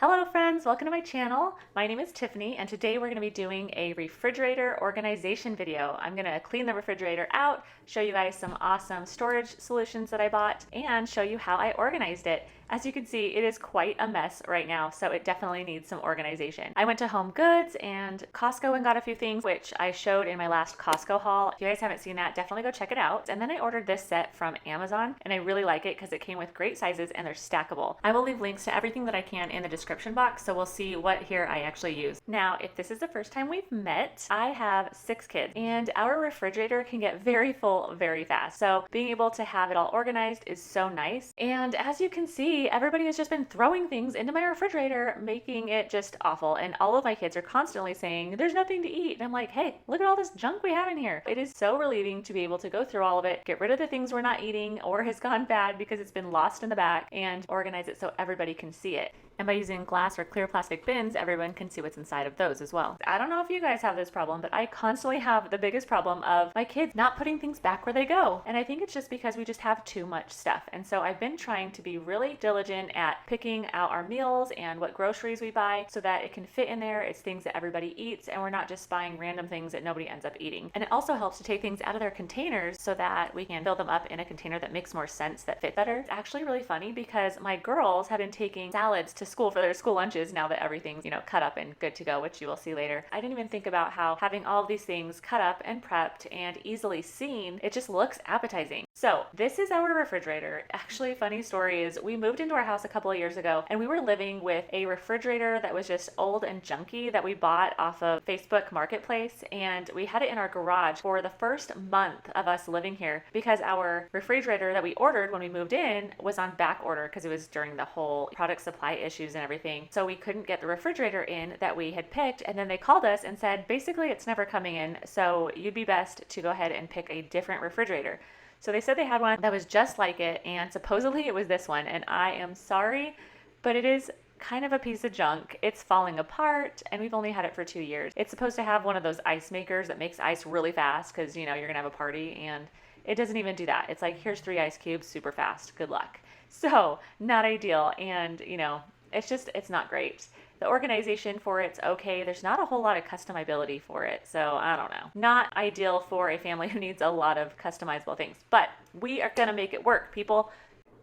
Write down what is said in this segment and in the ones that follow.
Hello friends, welcome to my channel. My name is Tiffany and today we're going to be doing a refrigerator organization video. I'm going to clean the refrigerator out, show you guys some awesome storage solutions that I bought, and show you how I organized it. As you can see, it is quite a mess right now, so it definitely needs some organization. I went to Home Goods and Costco and got a few things, which I showed in my last Costco haul. If you guys haven't seen that, definitely go check it out. And then I ordered this set from Amazon, and I really like it because it came with great sizes and they're stackable. I will leave links to everything that I can in the description box, so we'll see what here I actually use. Now, if this is the first time we've met, I have 6 kids, and our refrigerator can get very full very fast. So being able to have it all organized is so nice. And as you can see, everybody has just been throwing things into my refrigerator, making it just awful. And all of my kids are constantly saying, there's nothing to eat. And I'm like, hey, look at all this junk we have in here. It is so relieving to be able to go through all of it, get rid of the things we're not eating or has gone bad because it's been lost in the back, and organize it so everybody can see it. And by using glass or clear plastic bins, everyone can see what's inside of those as well. I don't know if you guys have this problem, but I constantly have the biggest problem of my kids not putting things back where they go. And I think it's just because we just have too much stuff. And so I've been trying to be really diligent at picking out our meals and what groceries we buy so that it can fit in there. It's things that everybody eats, and we're not just buying random things that nobody ends up eating. And it also helps to take things out of their containers so that we can fill them up in a container that makes more sense, that fit better. It's actually really funny because my girls have been taking salads to school for their school lunches now that everything's, cut up and good to go, which you will see later. I didn't even think about how having all of these things cut up and prepped and easily seen, it just looks appetizing. So this is our refrigerator. Actually, funny story is we moved into our house a couple of years ago and we were living with a refrigerator that was just old and junky that we bought off of Facebook Marketplace, and we had it in our garage for the first month of us living here because our refrigerator that we ordered when we moved in was on back order because it was during the whole product supply issues and everything. So we couldn't get the refrigerator in that we had picked, and then they called us and said, basically it's never coming in, so you'd be best to go ahead and pick a different refrigerator. So they said they had one that was just like it, and supposedly it was this one, and I am sorry, but it is kind of a piece of junk. It's falling apart, and we've only had it for 2 years. It's supposed to have one of those ice makers that makes ice really fast because, you're gonna have a party, and it doesn't even do that. It's like, here's 3 ice cubes super fast. Good luck. So not ideal, and it's not great. The organization for it's okay. There's not a whole lot of customizability for it. So I don't know. Not ideal for a family who needs a lot of customizable things, but we are gonna make it work, people.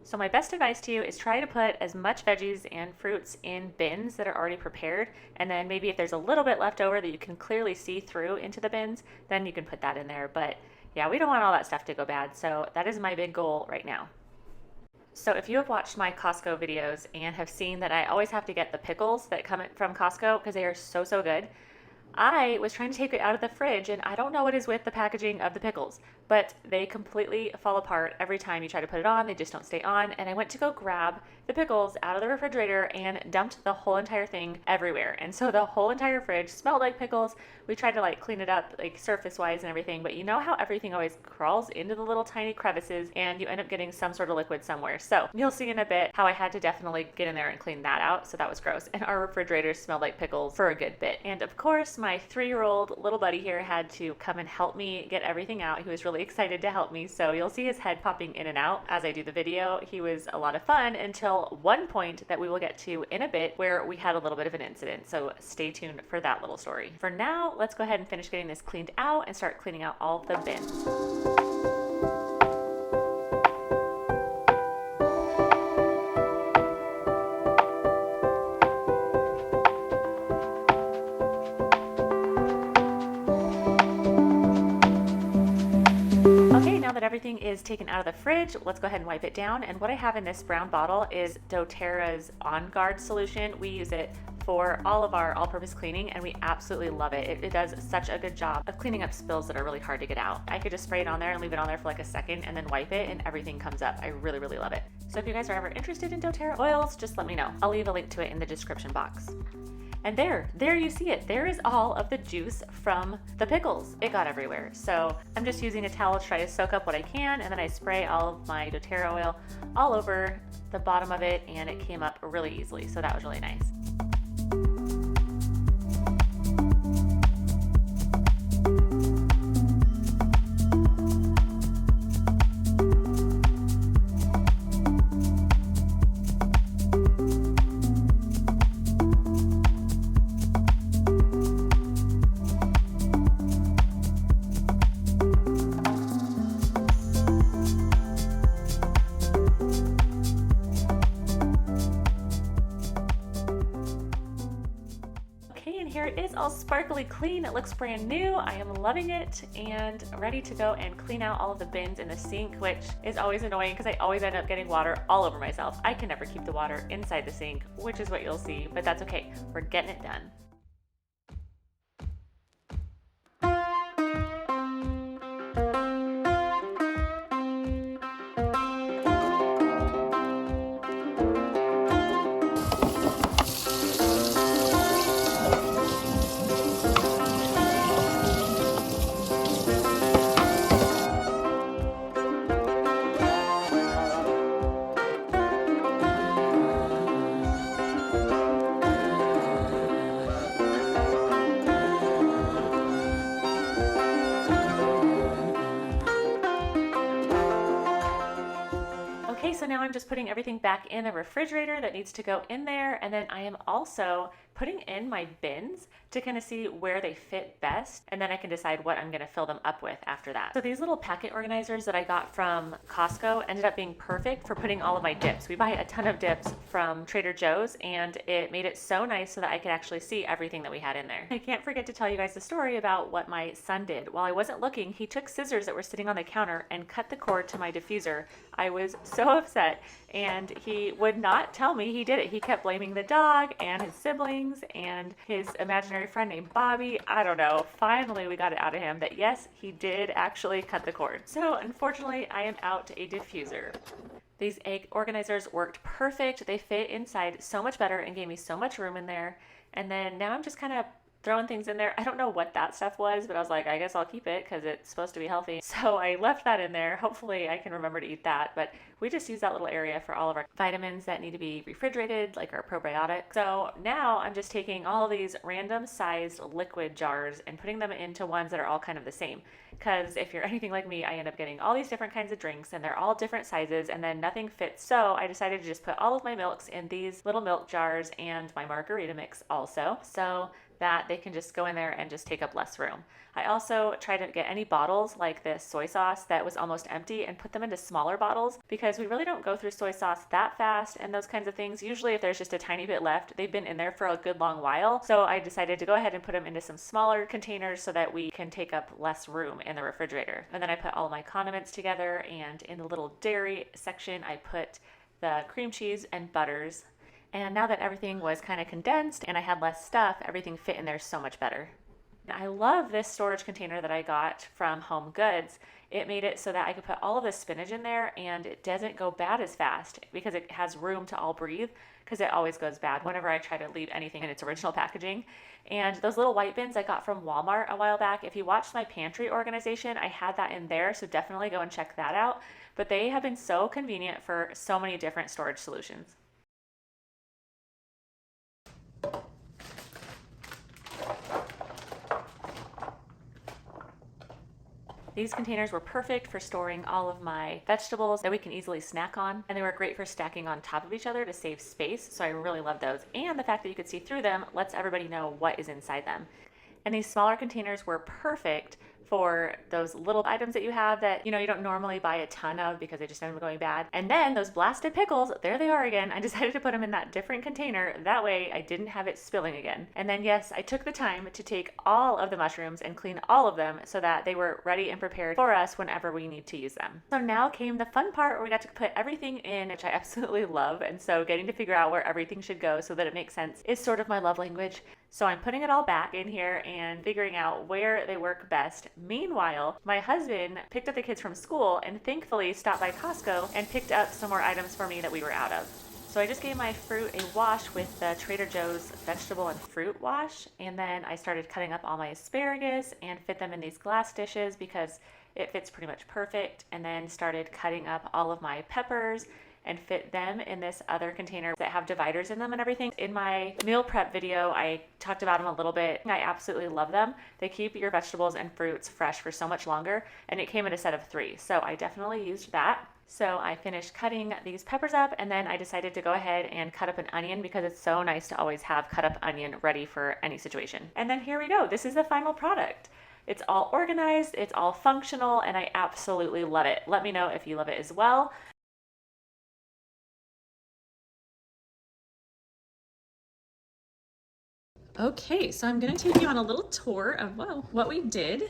So my best advice to you is try to put as much veggies and fruits in bins that are already prepared. And then maybe if there's a little bit left over that you can clearly see through into the bins, then you can put that in there. But yeah, we don't want all that stuff to go bad. So that is my big goal right now. So if you have watched my Costco videos and have seen that I always have to get the pickles that come from Costco because they are so good, I was trying to take it out of the fridge, and I don't know what is with the packaging of the pickles, but they completely fall apart every time you try to put it on. They just don't stay on. And I went to go grab the pickles out of the refrigerator and dumped the whole entire thing everywhere. And so the whole entire fridge smelled like pickles. We tried to clean it up surface wise and everything, but you know how everything always crawls into the little tiny crevices and you end up getting some sort of liquid somewhere. So you'll see in a bit how I had to definitely get in there and clean that out. So that was gross. And our refrigerator smelled like pickles for a good bit. And of course, my 3-year-old little buddy here had to come and help me get everything out. He was really excited to help me. So you'll see his head popping in and out as I do the video. He was a lot of fun until one point that we will get to in a bit where we had a little bit of an incident. So stay tuned for that little story. For now, let's go ahead and finish getting this cleaned out and start cleaning out all the bins. Now that everything is taken out of the fridge, let's go ahead and wipe it down. And what I have in this brown bottle is doTERRA's On Guard solution. We use it for all of our all-purpose cleaning, and we absolutely love it. It does such a good job of cleaning up spills that are really hard to get out. I could just spray it on there and leave it on there for a second and then wipe it, and everything comes up. I really love it. So if you guys are ever interested in doTERRA oils, just let me know. I'll leave a link to it in the description box. And there you see it. There is all of the juice from the pickles. It got everywhere. So I'm just using a towel to try to soak up what I can, and then I spray all of my doTERRA oil all over the bottom of it, and it came up really easily. So that was really nice. here it is, all sparkly clean. It looks brand new. I am loving it and ready to go and clean out all of the bins in the sink, which is always annoying because I always end up getting water all over myself. I can never keep the water inside the sink, which is what you'll see, but that's okay. We're getting it done. Okay, so now I'm just putting everything back in the refrigerator that needs to go in there, and then I am also putting in my bins to kind of see where they fit best, and then I can decide what I'm going to fill them up with after that. So these little packet organizers that I got from Costco ended up being perfect for putting all of my dips. We buy a ton of dips from Trader Joe's, and it made it so nice so that I could actually see everything that we had in there. I can't forget to tell you guys the story about what my son did. While I wasn't looking, he took scissors that were sitting on the counter and cut the cord to my diffuser. I was so upset, and he would not tell me he did it. He kept blaming the dog and his siblings and his imaginary friend named Bobby. I don't know. Finally, we got it out of him that yes, he did actually cut the cord. So unfortunately, I am out a diffuser. These egg organizers worked perfect. They fit inside so much better and gave me so much room in there. And then now I'm just kind of throwing things in there. I don't know what that stuff was, but I was like, I guess I'll keep it because it's supposed to be healthy. So I left that in there. Hopefully I can remember to eat that, but we just use that little area for all of our vitamins that need to be refrigerated, like our probiotics. So now I'm just taking all of these random sized liquid jars and putting them into ones that are all kind of the same. Because if you're anything like me, I end up getting all these different kinds of drinks and they're all different sizes and then nothing fits. So I decided to just put all of my milks in these little milk jars and my margarita mix also, so that they can just go in there and just take up less room. I also tried to get any bottles like this soy sauce that was almost empty and put them into smaller bottles because we really don't go through soy sauce that fast and those kinds of things. Usually if there's just a tiny bit left, they've been in there for a good long while. So I decided to go ahead and put them into some smaller containers so that we can take up less room in the refrigerator. And then I put all my condiments together, and in the little dairy section, I put the cream cheese and butters. And now that everything was kind of condensed and I had less stuff, everything fit in there so much better. I love this storage container that I got from Home Goods. It made it so that I could put all of the spinach in there and it doesn't go bad as fast because it has room to all breathe, because it always goes bad whenever I try to leave anything in its original packaging. And those little white bins I got from Walmart a while back. If you watched my pantry organization, I had that in there, so definitely go and check that out. But they have been so convenient for so many different storage solutions. These containers were perfect for storing all of my vegetables that we can easily snack on, and they were great for stacking on top of each other to save space, so I really love those. And the fact that you could see through them lets everybody know what is inside them. And these smaller containers were perfect for those little items that you have that, you don't normally buy a ton of because they just end up going bad. And then those blasted pickles, there they are again. I decided to put them in that different container. That way I didn't have it spilling again. And then yes, I took the time to take all of the mushrooms and clean all of them so that they were ready and prepared for us whenever we need to use them. So now came the fun part where we got to put everything in, which I absolutely love. And so getting to figure out where everything should go so that it makes sense is sort of my love language. So I'm putting it all back in here and figuring out where they work best. Meanwhile, my husband picked up the kids from school and thankfully stopped by Costco and picked up some more items for me that we were out of. So I just gave my fruit a wash with the Trader Joe's vegetable and fruit wash, and then I started cutting up all my asparagus and fit them in these glass dishes because it fits pretty much perfect, and then started cutting up all of my peppers and fit them in this other container that have dividers in them and everything. In my meal prep video, I talked about them a little bit. I absolutely love them. They keep your vegetables and fruits fresh for so much longer, and it came in a set of 3. So I definitely used that. So I finished cutting these peppers up, and then I decided to go ahead and cut up an onion because it's so nice to always have cut up onion ready for any situation. And then here we go. This is the final product. It's all organized, it's all functional, and I absolutely love it. Let me know if you love it as well. Okay, so I'm gonna take you on a little tour of what we did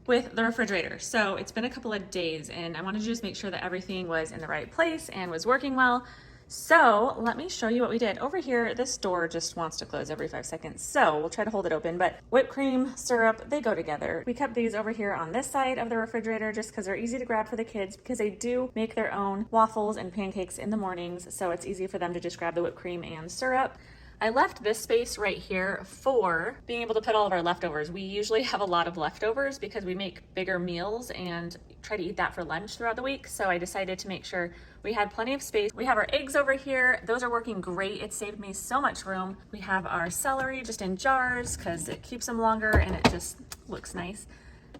with the refrigerator. So it's been a couple of days and I wanted to just make sure that everything was in the right place and was working well. So let me show you what we did. Over here, this door just wants to close every 5 seconds. So we'll try to hold it open, but whipped cream, syrup, they go together. We kept these over here on this side of the refrigerator just because they're easy to grab for the kids because they do make their own waffles and pancakes in the mornings. So it's easy for them to just grab the whipped cream and syrup. I left this space right here for being able to put all of our leftovers. We usually have a lot of leftovers because we make bigger meals and try to eat that for lunch throughout the week. So I decided to make sure we had plenty of space. We have our eggs over here. Those are working great. It saved me so much room. We have our celery just in jars because it keeps them longer and it just looks nice.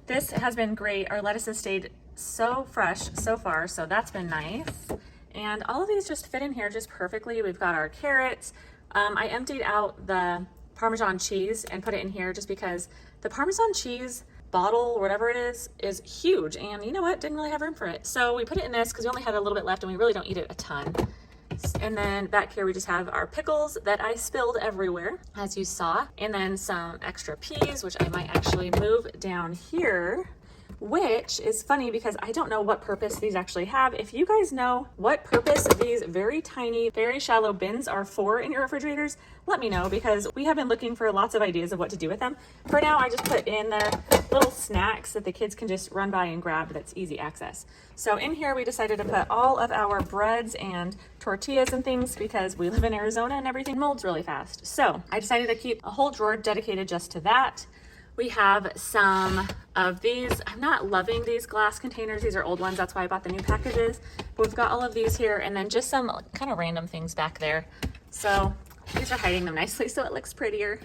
This has been great. Our lettuce has stayed so fresh so far, so that's been nice. And all of these just fit in here just perfectly. We've got our carrots. I emptied out the Parmesan cheese and put it in here just because the Parmesan cheese bottle or whatever it is huge, and you know what, didn't really have room for it. So we put it in this because we only had a little bit left and we really don't eat it a ton. And then back here we just have our pickles that I spilled everywhere, as you saw, and then some extra peas, which I might actually move down here, which is funny because I don't know what purpose these actually have. If you guys know what purpose these very tiny, very shallow bins are for in your refrigerators, let me know because we have been looking for lots of ideas of what to do with them. For now, I just put in the little snacks that the kids can just run by and grab that's easy access. So in here, we decided to put all of our breads and tortillas and things because we live in Arizona and everything molds really fast. So I decided to keep a whole drawer dedicated just to that. We have some of these. I'm not loving these glass containers. These are old ones. That's why I bought the new packages. But we've got all of these here and then just some kind of random things back there. So these are hiding them nicely so it looks prettier.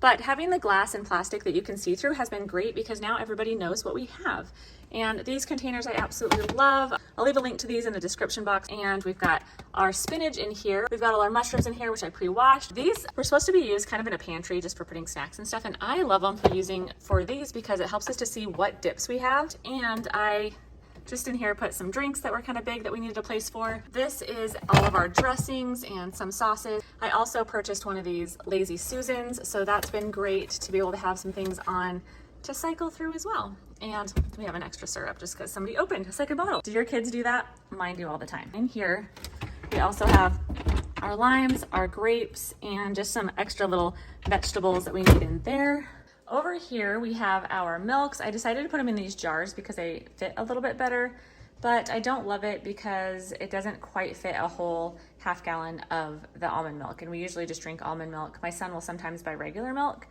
But having the glass and plastic that you can see through has been great because now everybody knows what we have. And these containers I absolutely love. I'll leave a link to these in the description box. And we've got our spinach in here. We've got all our mushrooms in here, which I pre-washed. These were supposed to be used kind of in a pantry just for putting snacks and stuff. And I love them for using for these because it helps us to see what dips we have. And I just in here put some drinks that were kind of big that we needed a place for. This is all of our dressings and some sauces. I also purchased one of these Lazy Susans. So that's been great to be able to have some things on to cycle through as well. And we have an extra syrup just because somebody opened a second bottle. Do your kids do that? Mine do all the time. In here, we also have our limes, our grapes, and just some extra little vegetables that we need in there. Over here, we have our milks. I decided to put them in these jars because they fit a little bit better, but I don't love it because it doesn't quite fit a whole half gallon of the almond milk. And we usually just drink almond milk. My son will sometimes buy regular milk.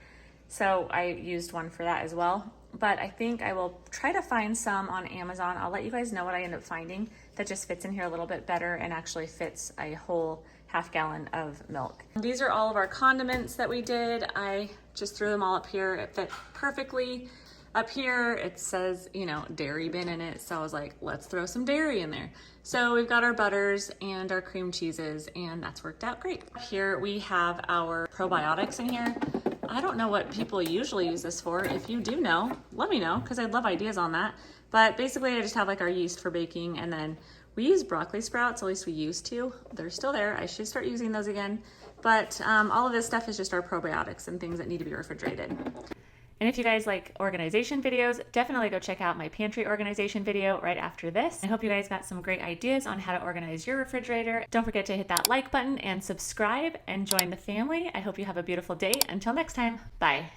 So I used one for that as well. But I think I will try to find some on Amazon. I'll let you guys know what I end up finding that just fits in here a little bit better and actually fits a whole half gallon of milk. These are all of our condiments that we did. I just threw them all up here. It fit perfectly. Up here, it says, you know, dairy bin in it. So I was like, let's throw some dairy in there. So we've got our butters and our cream cheeses, and that's worked out great. Here we have our probiotics in here. I don't know what people usually use this for. If you do know, let me know because I'd love ideas on that. But basically I just have like our yeast for baking, and then we use broccoli sprouts, at least we used to. They're still there. I should start using those again. But all of this stuff is just our probiotics and things that need to be refrigerated. And if you guys like organization videos, definitely go check out my pantry organization video right after this. I hope you guys got some great ideas on how to organize your refrigerator. Don't forget to hit that like button and subscribe and join the family. I hope you have a beautiful day. Until next time, bye.